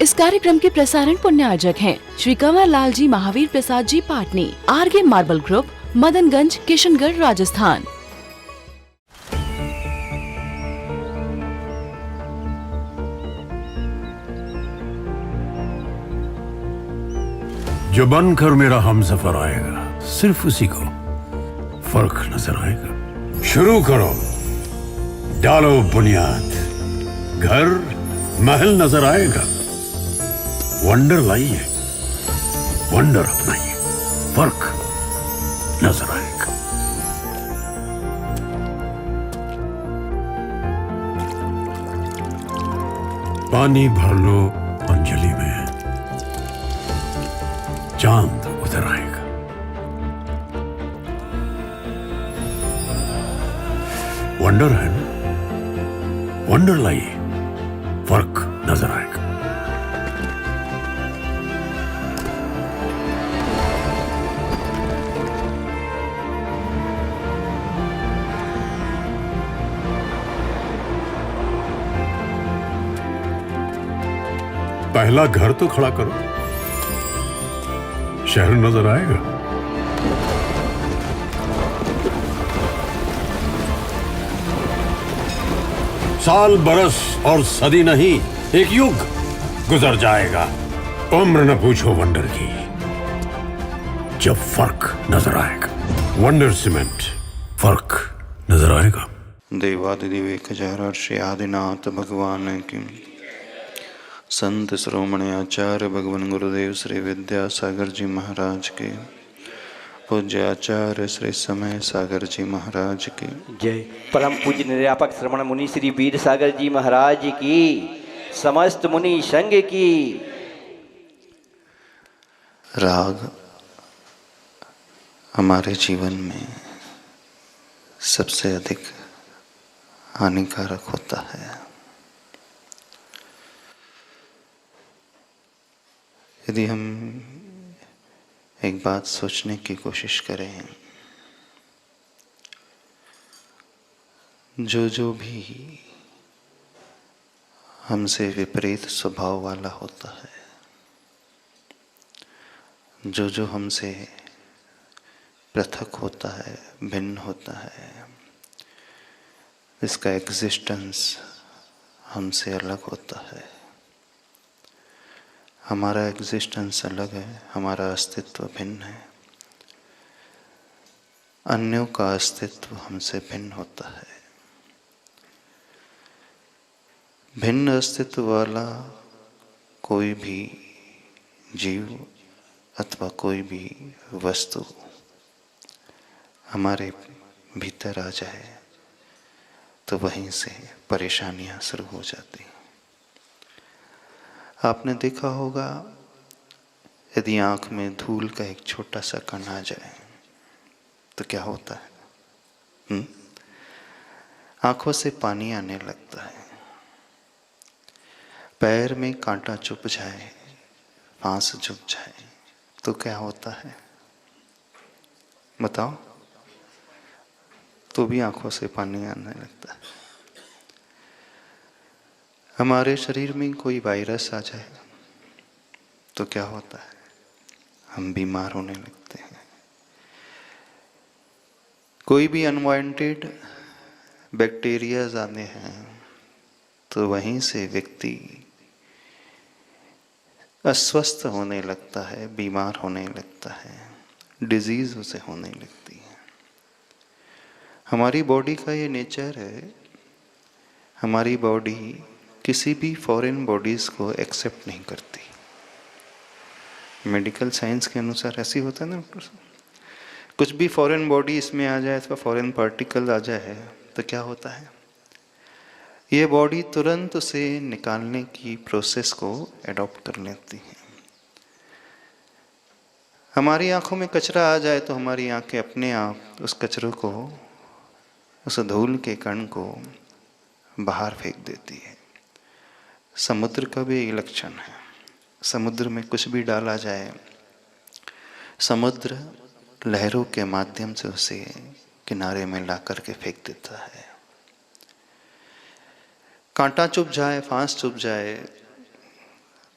इस कार्यक्रम के प्रसारण पुण्यार्जक हैं Shri Kanwar Lal ji Mahavir Prasad ji Patni, RK marble group, Madanganj, Kishangarh, Rajasthan. जो बनकर मेरा हमसफर आएगा, सिर्फ उसी को फर्क नजर आएगा। शुरू करो, डालो बुनियाद, घर महल नजर आएगा। वंडर लाइए, वंडर अपनाइए, फर्क नजर आएगा। पानी भर लो अंजलि में, चांद उतर आएगा। वंडर है ना, वंडर लाइए, फर्क नजर आएगा। पहला घर तो खड़ा करो, शहर नजर आएगा। साल बरस और सदी नहीं, एक युग गुजर जाएगा। उम्र न पूछो वंडर की, जब फर्क नजर आएगा। वंडर सीमेंट, फर्क नजर आएगा। देवादिदेव एक हजार श्री आदिनाथ भगवान की, संत श्रोमणी आचार्य भगवान गुरुदेव श्री विद्यासागर जी महाराज के, पूज्य आचार्य श्री समय सागर जी महाराज की जय। परम पूज्य निरापक श्रवण मुनि श्री वीर सागर जी महाराज की, समस्त मुनि संघ की। राग हमारे जीवन में सबसे अधिक हानिकारक होता है। यदि हम एक बात सोचने की कोशिश करें, जो भी हमसे विपरीत स्वभाव वाला होता है, जो हमसे पृथक होता है, भिन्न होता है, इसका एग्जिस्टेंस हमसे अलग होता है। हमारा एग्जिस्टेंस अलग है, हमारा अस्तित्व भिन्न है, अन्यों का अस्तित्व हमसे भिन्न होता है। भिन्न अस्तित्व वाला कोई भी जीव अथवा कोई भी वस्तु हमारे भीतर आ जाए तो वहीं से परेशानियां शुरू हो जाती हैं। आपने देखा होगा, यदि आँख में धूल का एक छोटा सा कण आ जाए तो क्या होता है? आँखों से पानी आने लगता है। पैर में कांटा चुभ जाए, फांस चुभ जाए तो क्या होता है? बताओ। तो भी आँखों से पानी आने लगता है। हमारे शरीर में कोई वायरस आ जाए तो क्या होता है? हम बीमार होने लगते हैं। कोई भी अनवांटेड बैक्टीरियाज आते हैं तो वहीं से व्यक्ति अस्वस्थ होने लगता है, बीमार होने लगता है, डिजीज उसे होने लगती है। हमारी बॉडी का ये नेचर है। हमारी बॉडी किसी भी फॉरेन बॉडीज़ को एक्सेप्ट नहीं करती। मेडिकल साइंस के अनुसार ऐसी होता है ना डॉक्टर साहब, कुछ भी फॉरेन बॉडी इसमें आ जाए अथवा फॉरेन पार्टिकल आ जाए तो क्या होता है? ये बॉडी तुरंत उसे निकालने की प्रोसेस को एडॉप्ट कर लेती है। हमारी आंखों में कचरा आ जाए तो हमारी आंखें अपने आप उस कचरे को, उस धूल के कण को बाहर फेंक देती है। समुद्र का भी यही लक्षण है। समुद्र में कुछ भी डाला जाए, समुद्र लहरों के माध्यम से उसे किनारे में ला करके फेंक देता है। कांटा चुभ जाए, फांस चुभ जाए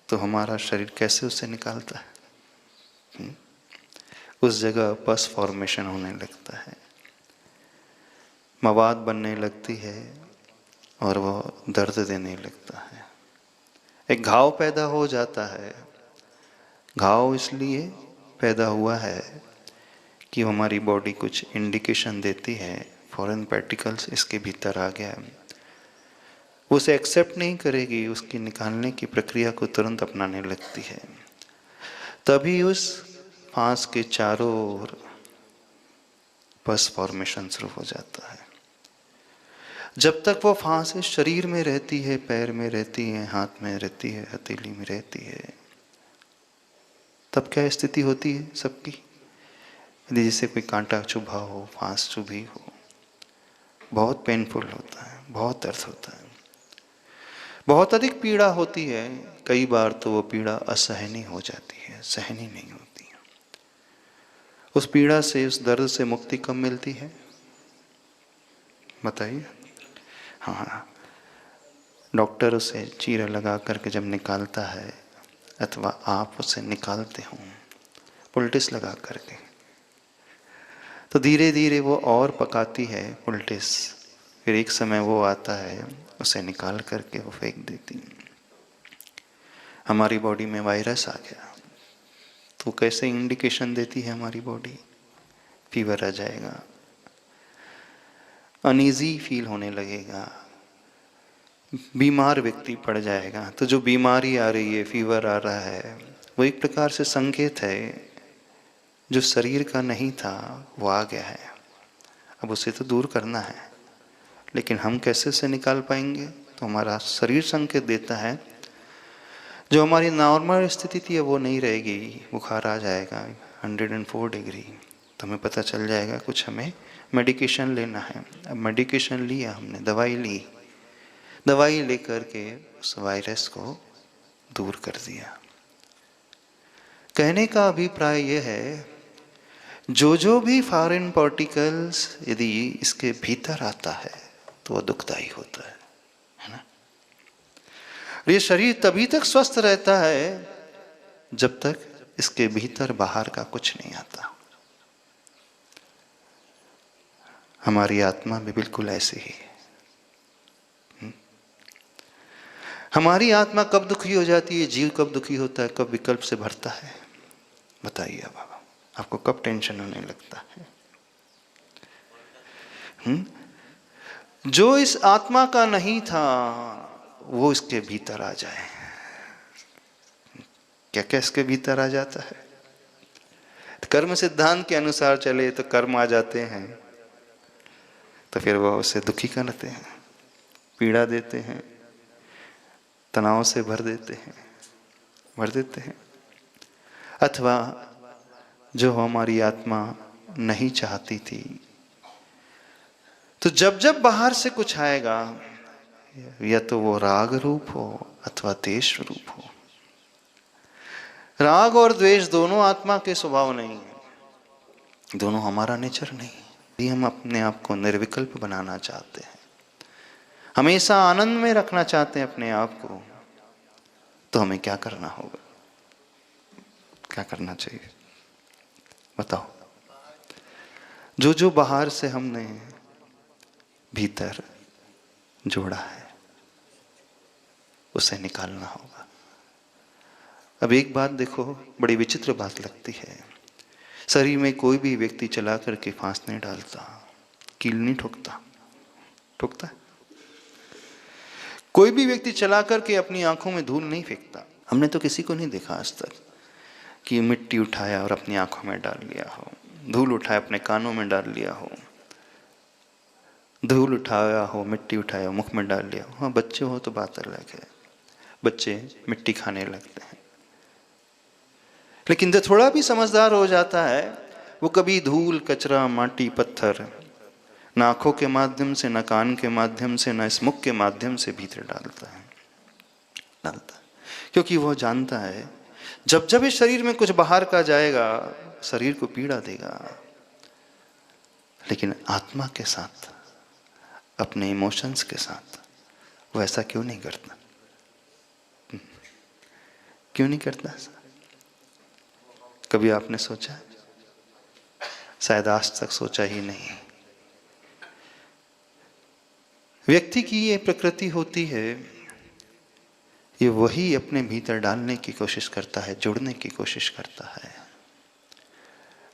तो हमारा शरीर कैसे उसे निकालता है? उस जगह पस फॉर्मेशन होने लगता है, मवाद बनने लगती है और वो दर्द देने लगता है। एक घाव पैदा हो जाता है। घाव इसलिए पैदा हुआ है कि हमारी बॉडी कुछ इंडिकेशन देती है, फॉरेन पार्टिकल्स इसके भीतर आ गया, उसे एक्सेप्ट नहीं करेगी, उसकी निकालने की प्रक्रिया को तुरंत अपनाने लगती है। तभी उस फांस के चारों ओर पस फॉर्मेशन शुरू हो जाता है। जब तक वो फांस शरीर में रहती है, पैर में रहती है, हाथ में रहती है, हथेली में रहती है, तब क्या स्थिति होती है सबकी? यदि जैसे कोई कांटा चुभा हो, फांस चुभी हो, बहुत पेनफुल होता है, बहुत दर्द होता है, बहुत अधिक पीड़ा होती है। कई बार तो वो पीड़ा असहनीय हो जाती है, सहनीय नहीं होती है। उस पीड़ा से, उस दर्द से मुक्ति कब मिलती है बताइए? हाँ, डॉक्टर उसे चीरा लगा करके जब निकालता है, अथवा आप उसे निकालते हो पुलटिस लगा करके, तो धीरे धीरे वो और पकाती है पुलटिस। फिर एक समय वो आता है, उसे निकाल करके वो फेंक देती। हमारी बॉडी में वायरस आ गया तो कैसे इंडिकेशन देती है हमारी बॉडी? फीवर आ जाएगा, अनईजी फील होने लगेगा, बीमार व्यक्ति पड़ जाएगा। तो जो बीमारी आ रही है, फीवर आ रहा है, वो एक प्रकार से संकेत है जो शरीर का नहीं था वो आ गया है, अब उसे तो दूर करना है। लेकिन हम कैसे से निकाल पाएंगे? तो हमारा शरीर संकेत देता है, जो हमारी नॉर्मल स्थिति थी वो नहीं रहेगी, बुखार आ जाएगा 104 डिग्री, तो हमें पता चल जाएगा कुछ हमें मेडिकेशन लेना है। अब मेडिकेशन लिया हमने, दवाई ली, दवाई लेकर के उस वायरस को दूर कर दिया। कहने का अभिप्राय यह है, जो भी फॉरेन पार्टिकल्स यदि इसके भीतर आता है तो वह दुखदाई होता है ना? ये शरीर तभी तक स्वस्थ रहता है जब तक इसके भीतर बाहर का कुछ नहीं आता। हमारी आत्मा भी बिल्कुल ऐसी ही है। हमारी आत्मा कब दुखी हो जाती है, जीव कब दुखी होता है, कब विकल्प से भरता है? बताइए बाबा, आपको कब टेंशन होने लगता है? जो इस आत्मा का नहीं था वो इसके भीतर आ जाए। क्या क्या इसके भीतर आ जाता है? कर्म सिद्धांत के अनुसार चले तो कर्म आ जाते हैं, तो फिर वह उसे दुखी करते हैं, पीड़ा देते हैं, तनाव से भर देते हैं। अथवा जो हमारी आत्मा नहीं चाहती थी, तो जब जब बाहर से कुछ आएगा, या तो वो राग रूप हो अथवा द्वेष रूप हो। राग और द्वेष दोनों आत्मा के स्वभाव नहीं है, दोनों हमारा नेचर नहीं है। यदि हम अपने आप को निर्विकल्प बनाना चाहते हैं, हमेशा आनंद में रखना चाहते हैं अपने आप को, तो हमें क्या करना होगा? क्या करना चाहिए बताओ? जो बाहर से हमने भीतर जोड़ा है उसे निकालना होगा। अब एक बात देखो, बड़ी विचित्र बात लगती है, शरीर में कोई भी व्यक्ति चला करके फांस नहीं डालता, कील नहीं ठोकता, ठोकता? कोई भी व्यक्ति चला करके अपनी आंखों में धूल नहीं फेंकता। हमने तो किसी को नहीं देखा आज तक कि मिट्टी उठाया और अपनी आंखों में डाल लिया हो, धूल उठाया अपने कानों में डाल लिया हो, धूल उठाया हो, मिट्टी उठाया मुख में डाल लिया हो। हाँ, बच्चे हो तो बात अलग है, बच्चे मिट्टी खाने लगते हैं। लेकिन जो थोड़ा भी समझदार हो जाता है, वो कभी धूल, कचरा, माटी, पत्थर न आंखों के माध्यम से, न कान के माध्यम से, न इस मुख के माध्यम से भीतर डालता है। क्योंकि वो जानता है जब जब इस शरीर में कुछ बाहर का जाएगा शरीर को पीड़ा देगा, लेकिन आत्मा के साथ, अपने इमोशंस के साथ वो ऐसा क्यों नहीं करता? क्यों नहीं करता ऐसा? कभी आपने सोचा? शायद आज तक सोचा ही नहीं। व्यक्ति की ये प्रकृति होती है, ये वही अपने भीतर डालने की कोशिश करता है, जुड़ने की कोशिश करता है,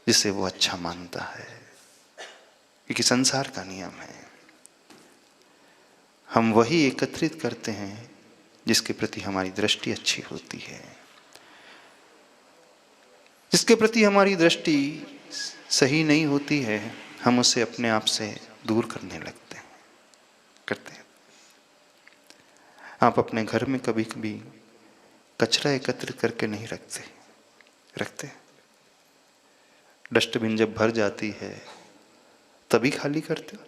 जिसे वो अच्छा मानता है, क्योंकि संसार का नियम है। हम वही एकत्रित करते हैं जिसके प्रति हमारी दृष्टि अच्छी होती है। जिसके प्रति हमारी दृष्टि सही नहीं होती है, हम उसे अपने आप से दूर करने लगते हैं, करते हैं। आप अपने घर में कभी कभी कचरा एकत्रित करके नहीं रखते? डस्टबिन जब भर जाती है तभी खाली करते हो?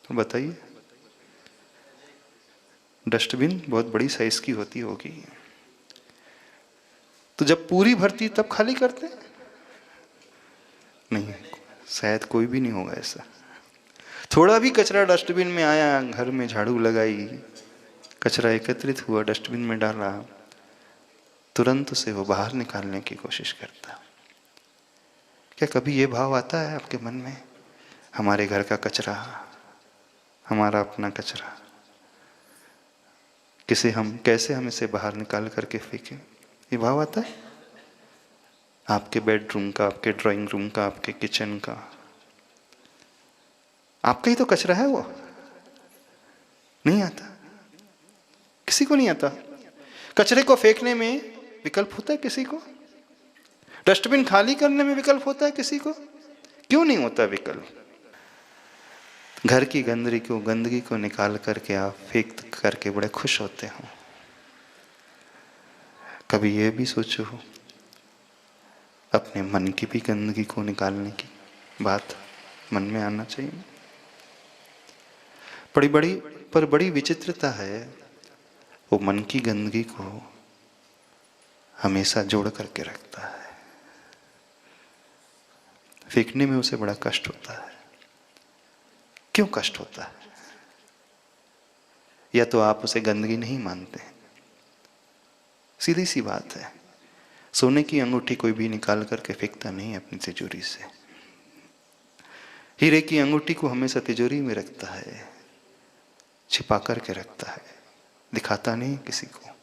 तो बताइए, डस्टबिन बहुत बड़ी साइज की होती होगी, तो जब पूरी भरती तब खाली करते हैं? नहीं, शायद कोई भी नहीं होगा ऐसा। थोड़ा भी कचरा डस्टबिन में आया, घर में झाड़ू लगाई, कचरा एकत्रित हुआ, डस्टबिन में डाला, तुरंत उसे वो बाहर निकालने की कोशिश करता। क्या कभी ये भाव आता है आपके मन में, हमारे घर का कचरा, हमारा अपना कचरा, कैसे हम इसे बाहर निकाल करके फेंकें? ये भाव आता है? आपके बेडरूम का, आपके ड्राइंग रूम का, आपके किचन का, आपका ही तो कचरा है वो। नहीं आता, किसी को नहीं आता। कचरे को फेंकने में विकल्प होता है किसी को? डस्टबिन खाली करने में विकल्प होता है किसी को? क्यों नहीं होता विकल्प? घर की गंदगी को निकाल करके आप फेंक करके बड़े खुश होते हो। कभी ये भी सोचो, अपने मन की भी गंदगी को निकालने की बात मन में आना चाहिए। बड़ी विचित्रता है, वो मन की गंदगी को हमेशा जोड़ करके रखता है। फेंकने में उसे बड़ा कष्ट होता है। क्यों कष्ट होता है? या तो आप उसे गंदगी नहीं मानते हैं। सीधी सी बात है, सोने की अंगूठी कोई भी निकाल करके फेंकता नहीं अपनी तिजोरी से। हीरे की अंगूठी को हमेशा तिजोरी में रखता है, छिपा करके रखता है, दिखाता नहीं किसी को।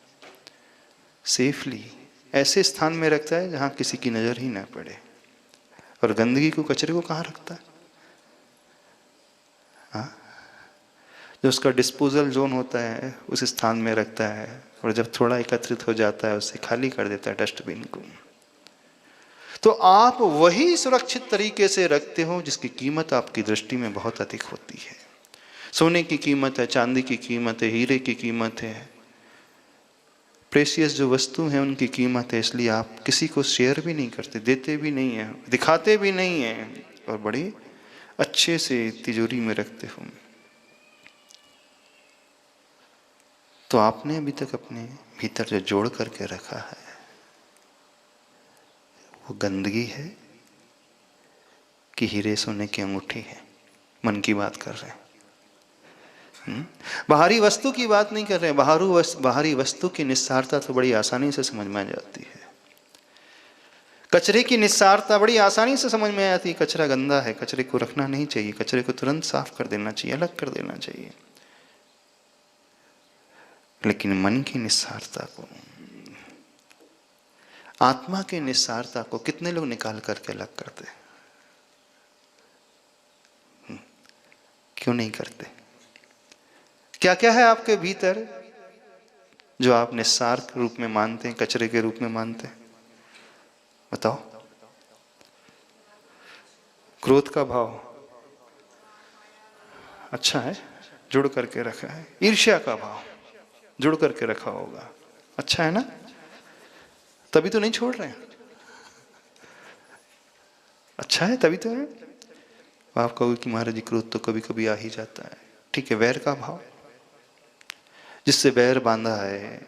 सेफली ऐसे स्थान में रखता है जहां किसी की नजर ही ना पड़े। और गंदगी को, कचरे को कहाँ रखता है? हाँ, जो उसका डिस्पोजल जोन होता है उस स्थान में रखता है, और जब थोड़ा एकत्रित हो जाता है उसे खाली कर देता है डस्टबिन को। तो आप वही सुरक्षित तरीके से रखते हो जिसकी कीमत आपकी दृष्टि में बहुत अधिक होती है। सोने की कीमत है, चांदी की कीमत है, हीरे की कीमत है, प्रेशियस जो वस्तु है उनकी कीमत है। इसलिए आप किसी को शेयर भी नहीं करते, देते भी नहीं है, दिखाते भी नहीं है, और बड़े अच्छे से तिजोरी में रखते हो। तो आपने अभी तक अपने भीतर जो जोड़ करके रखा है वो गंदगी है कि हीरे सोने की अंगूठी है? मन की बात कर रहे हैं। बाहरी वस्तु की बात नहीं कर रहे हैं। बाहरी वस्तु की निस्सारता तो बड़ी आसानी से समझ में आ जाती है। कचरे की निस्सारता बड़ी आसानी से समझ में आती है। कचरा गंदा है, कचरे को रखना नहीं चाहिए, कचरे को तुरंत साफ कर देना चाहिए, अलग कर देना चाहिए। लेकिन मन की निस्सारता को, आत्मा की निस्सारता को कितने लोग निकाल करके अलग करते? क्यों नहीं करते? क्या क्या है आपके भीतर जो आप निस्सार के रूप में मानते हैं, कचरे के रूप में मानते हैं? बताओ। क्रोध का भाव अच्छा है, जुड़ करके रखा है। ईर्ष्या का भाव जुड़ करके रखा होगा, अच्छा है ना? तभी तो नहीं छोड़ रहे हैं। अच्छा है तभी तो है। आप कहोगे कि महाराज जी क्रोध तो कभी कभी आ ही जाता है। ठीक है, वैर का भाव, जिससे वैर बांधा है,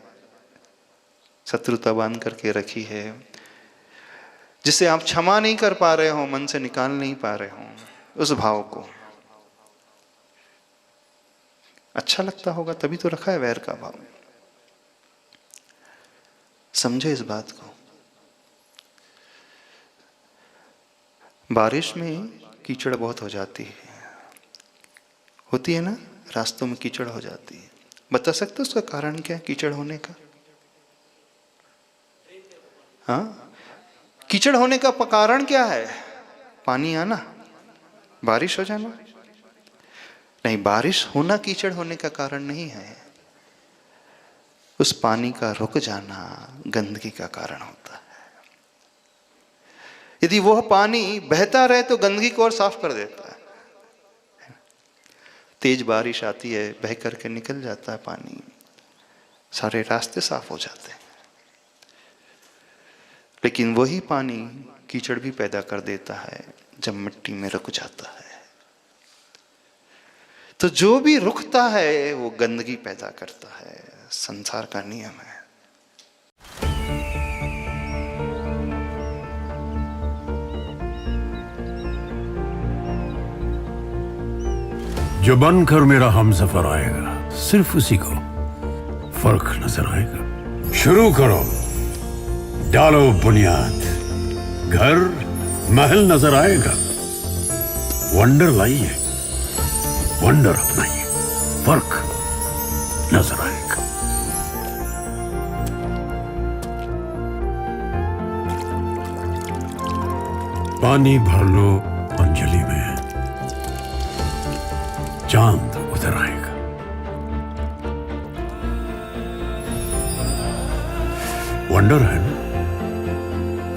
शत्रुता बांध करके रखी है, जिसे आप क्षमा नहीं कर पा रहे हो, मन से निकाल नहीं पा रहे हो, उस भाव को अच्छा लगता होगा तभी तो रखा है वैर का भाव। समझे इस बात को। बारिश में कीचड़ बहुत हो जाती है, होती है ना, रास्तों में कीचड़ हो जाती है। बता सकते हो उसका कारण क्या है कीचड़ होने का? हाँ, कीचड़ होने का कारण क्या है? पानी आना, बारिश हो जाना? नहीं, बारिश होना कीचड़ होने का कारण नहीं है। उस पानी का रुक जाना गंदगी का कारण होता है। यदि वह पानी बहता रहे तो गंदगी को और साफ कर देता है। तेज बारिश आती है, बह करके निकल जाता है पानी, सारे रास्ते साफ हो जाते हैं। लेकिन वही पानी कीचड़ भी पैदा कर देता है जब मिट्टी में रुक जाता है। तो जो भी रुकता है वो गंदगी पैदा करता है, संसार का नियम है। जो बनकर मेरा हमसफर आएगा, सिर्फ उसी को फर्क नजर आएगा। शुरू करो, डालो बुनियाद, घर महल नजर आएगा। वंडर लाइए, वंडर अपनाइए, फर्क नजर आएगा। पानी भर लो अंजलि में, चांद उतर आएगा। वंडर है ना,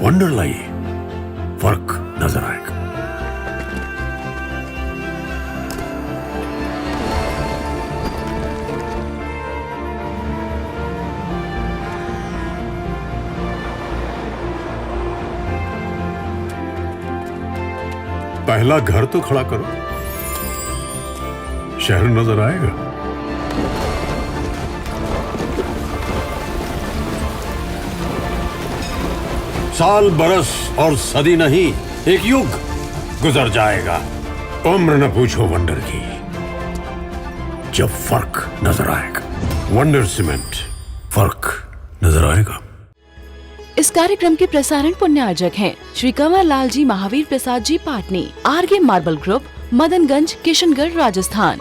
वंडर लाइए, फर्क नजर आएगा। पहला घर तो खड़ा करो, शहर नजर आएगा। साल बरस और सदी नहीं, एक युग गुजर जाएगा। उम्र न पूछो वंडर की, जब फर्क नजर आएगा। वंडर सीमेंट, फर्क नजर आएगा। इस कार्यक्रम के प्रसारण पुण्यार्जक हैं श्री कंवर लाल जी महावीर प्रसाद जी पाटनी, आरगे मार्बल ग्रुप, मदनगंज, किशनगढ़, राजस्थान।